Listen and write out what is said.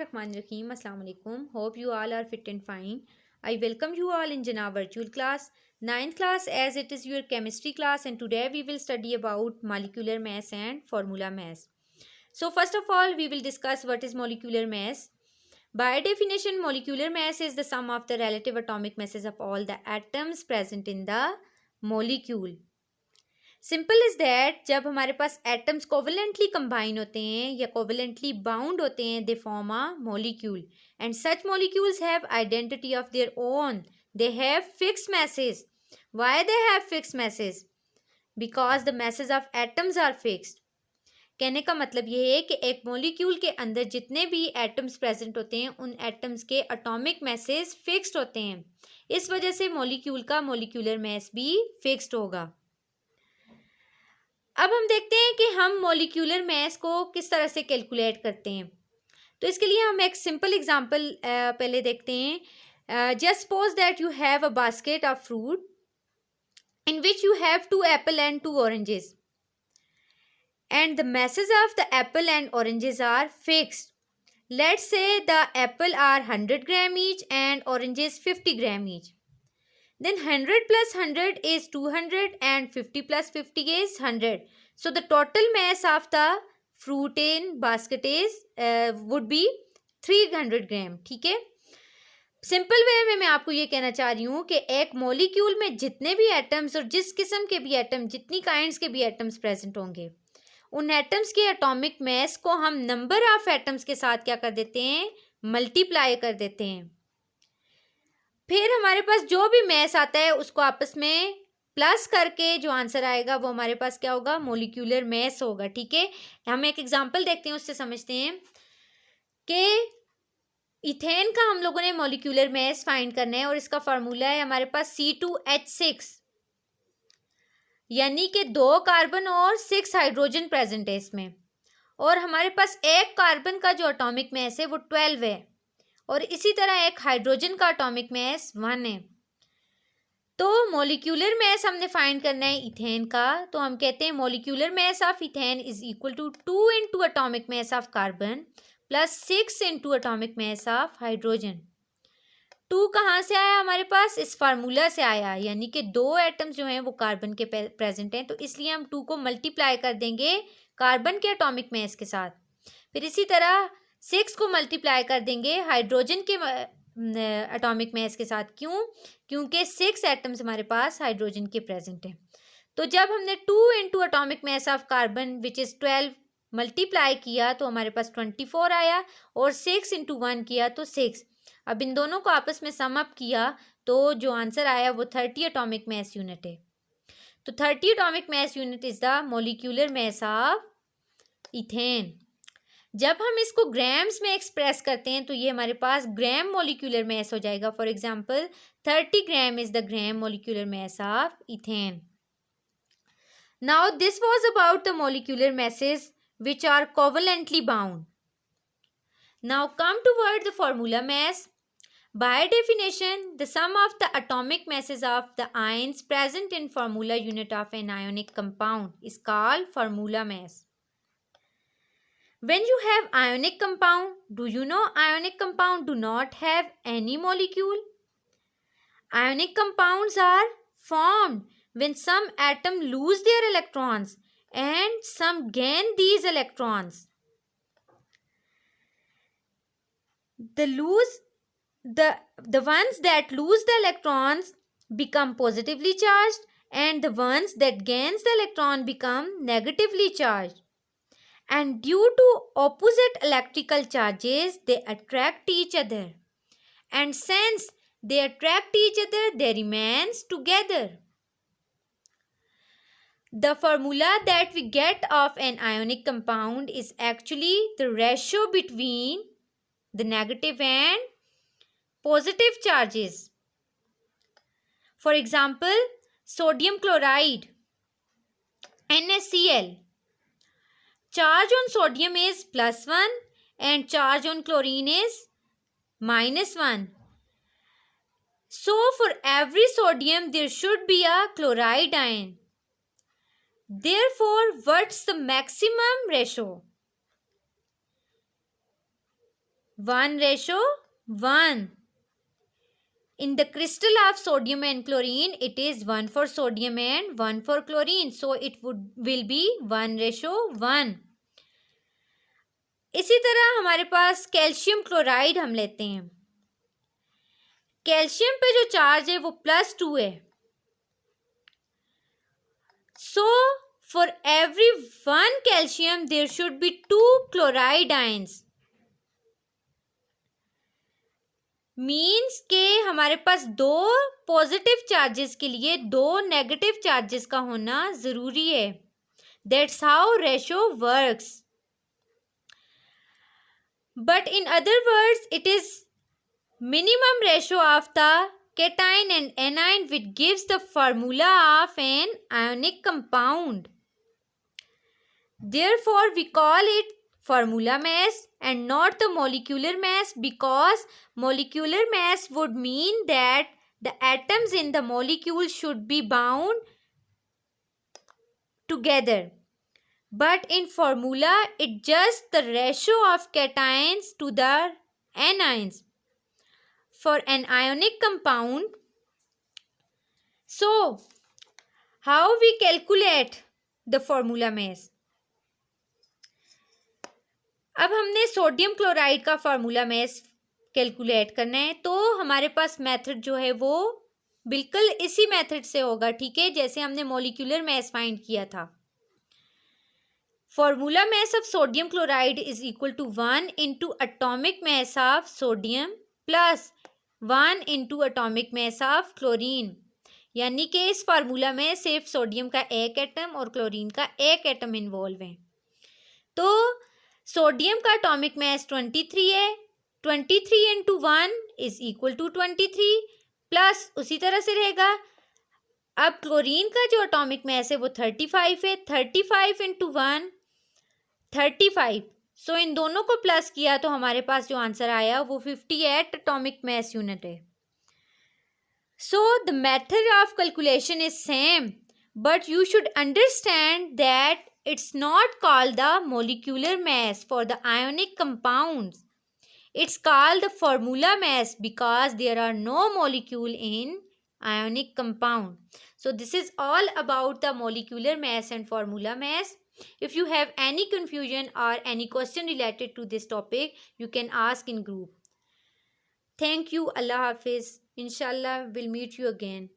Bismillahirrahmanirrahim. Assalamu alaikum. Hope you all are fit and fine. I welcome you all in Jana virtual class, ninth class, as it is your chemistry class, and today we will study about molecular mass and formula mass. So first of all, we will discuss what is molecular mass. By definition, molecular mass is the sum of the relative atomic masses of all the atoms present in the molecule. Simple is that जब हमारे पास atoms covalently combine होते हैं या covalently bound होते हैं they form a molecule and such molecules have identity of their own. They have fix masses. Why they have fix masses? Because the masses of atoms are fixed. कहने का मतलब ये है कि एक मॉलिक्यूल के अंदर जितने भी एटम्स प्रेजेंट होते हैं उन एटम्स के एटॉमिक मैसेज फिक्स्ड होते हैं. इस वजह से मॉलिक्यूल का मॉलिक्यूलर मैस भी फिक्स्ड होगा. अब हम देखते हैं कि हम मॉलिक्यूलर मैस को किस तरह से कैलकुलेट करते हैं. तो इसके लिए हम एक सिंपल एग्जांपल पहले देखते हैं. Just suppose that you have a basket of fruit in which you have 2 apple and 2 oranges and the masses of the apple and oranges are fixed. Let's say the apple are 100 gram each and oranges 50 gram each. Then 100 plus 100 is 200 and 50 plus 50 is 100. So the total mass of the fruit in basket is would be 300 gram. ठीक है. Simple way में मैं आपको ये कहना चाह रही हूँ कि एक मॉलिक्यूल में जितने भी एटम्स और जिस किस्म के भी एटम जितनी काइंड्स के भी एटम्स प्रेजेंट होंगे उन एटम्स के एटॉमिक मास को हम नंबर ऑफ एटम्स के साथ क्या कर देते हैं, मल्टीप्लाई कर देते हैं. फिर हमारे पास जो भी मैस आता है उसको आपस में प्लस करके जो आंसर आएगा वो हमारे पास क्या होगा, मॉलिक्यूलर मैस होगा. ठीक है. हम एक एग्जांपल देखते हैं, उससे समझते हैं कि इथेन का हम लोगों ने मॉलिक्यूलर मैस फाइंड करना है और इसका फार्मूला है हमारे पास C2H6, यानी कि 2 कार्बन और 6 हाइड्रोजन प्रेजेंट है इसमें. और हमारे पास एक कार्बन का जो एटॉमिक मैस है वो 12 है और इसी तरह एक हाइड्रोजन का एटॉमिक मास 1 है. तो मॉलिक्यूलर मास हमने फाइंड करना है इथेन का. तो हम कहते हैं molecular mass of ethane is equal to 2 into atomic mass of carbon plus 6 into atomic mass of hydrogen. 2 कहाँ से आया हमारे पास, इस फार्मूला से आया, यानी कि 2 एटम्स जो हैं वो कार्बन के प्रेजेंट हैं तो इसलिए हम 2 को मल्टीप्लाई कर देंगे कार्बन के एटॉमिक मास के साथ. फिर इसी तरह 6 को मल्टीप्लाई कर देंगे हाइड्रोजन के एटॉमिक मास के साथ. क्यों? क्योंकि 6 एटम्स हमारे पास हाइड्रोजन के प्रेजेंट हैं. तो जब हमने 2 into atomic mass of carbon which is 12 multiply किया तो हमारे पास 24 आया और 6 इंटू 1 किया तो 6. अब इन दोनों को आपस में सम अप किया तो जो आंसर आया वो 30 एटॉमिक मास यूनिट है. तो 30 atomic mass unit is the molecular mass of ethane. जब हम इसको ग्राम्स में एक्सप्रेस करते हैं तो ये हमारे पास ग्राम मॉलिक्यूलर मास हो जाएगा. For example 30 gram is the gram molecular mass of ethane. Now this was about the molecular masses which are covalently bound. Now come toward the formula mass. By definition, the sum of the atomic masses of the ions present in formula unit of an ionic compound is called formula mass. When you have ionic compound, do you know ionic compound do not have any molecule? Ionic compounds are formed when some atom lose their electrons and some gain these electrons. The ones that lose the electrons become positively charged and the ones that gains the electron become negatively charged. And due to opposite electrical charges, they attract each other. And since they attract each other, they remain together. The formula that we get of an ionic compound is actually the ratio between the negative and positive charges. For example, sodium chloride, NaCl. Charge on sodium is +1 and charge on chlorine is -1. So for every sodium there should be a chloride ion. Therefore, what's the maximum ratio? 1:1. In the crystal of sodium and chlorine, it is 1 for sodium and 1 for chlorine. So it will be 1:1. इसी तरह हमारे पास calcium chloride हम लेते हैं. Calcium पे जो charge है वो +2 है. So for every 1 calcium there should be 2 chloride ions. Means के हमारे पास 2 पॉजिटिव चार्जेस के लिए 2 नेगेटिव चार्जेस का होना जरूरी है. That's how ratio works. But in other words it is minimum ratio of the cation and anion which gives the formula of an ionic compound. Therefore we call it formula mass and not the molecular mass, because molecular mass would mean that the atoms in the molecule should be bound together, but in formula it's just the ratio of cations to the anions for an ionic compound. So how we calculate the formula mass? अब हमने sodium chloride का formula mess calculate करना है, तो हमारे पास method जो है वो बिल्कुल इसी मेथड से होगा. ठीक है, जैसे हमने मॉलिक्यूलर मैस फाइंड किया था. Formula mass of sodium chloride is equal to 1 into atomic mass of sodium plus 1 into atomic mass of chlorine. यानी कि इस फार्मूला में सिर्फ सोडियम का एक एटम और क्लोरीन का एक एटम इन्वॉल्व है. तो सोडियम का एटॉमिक मैस 23 है. 23 into 1 is equal to 23 plus उसी तरह से रहेगा. अब क्लोरीन का जो एटॉमिक मैस है वो 35 है. 35 इंटू 1 35. सो इन दोनों को प्लस किया तो हमारे पास जो आंसर आया वो 58 एटॉमिक मैस यूनिट है. So the method of calculation is same, but you should understand that it's not called the molecular mass for the ionic compounds. It's called the formula mass because there are no molecule in ionic compound. So this is all about the molecular mass and formula mass. If you have any confusion or any question related to this topic, you can ask in group. Thank you. Allah Hafiz. Inshallah, we'll meet you again.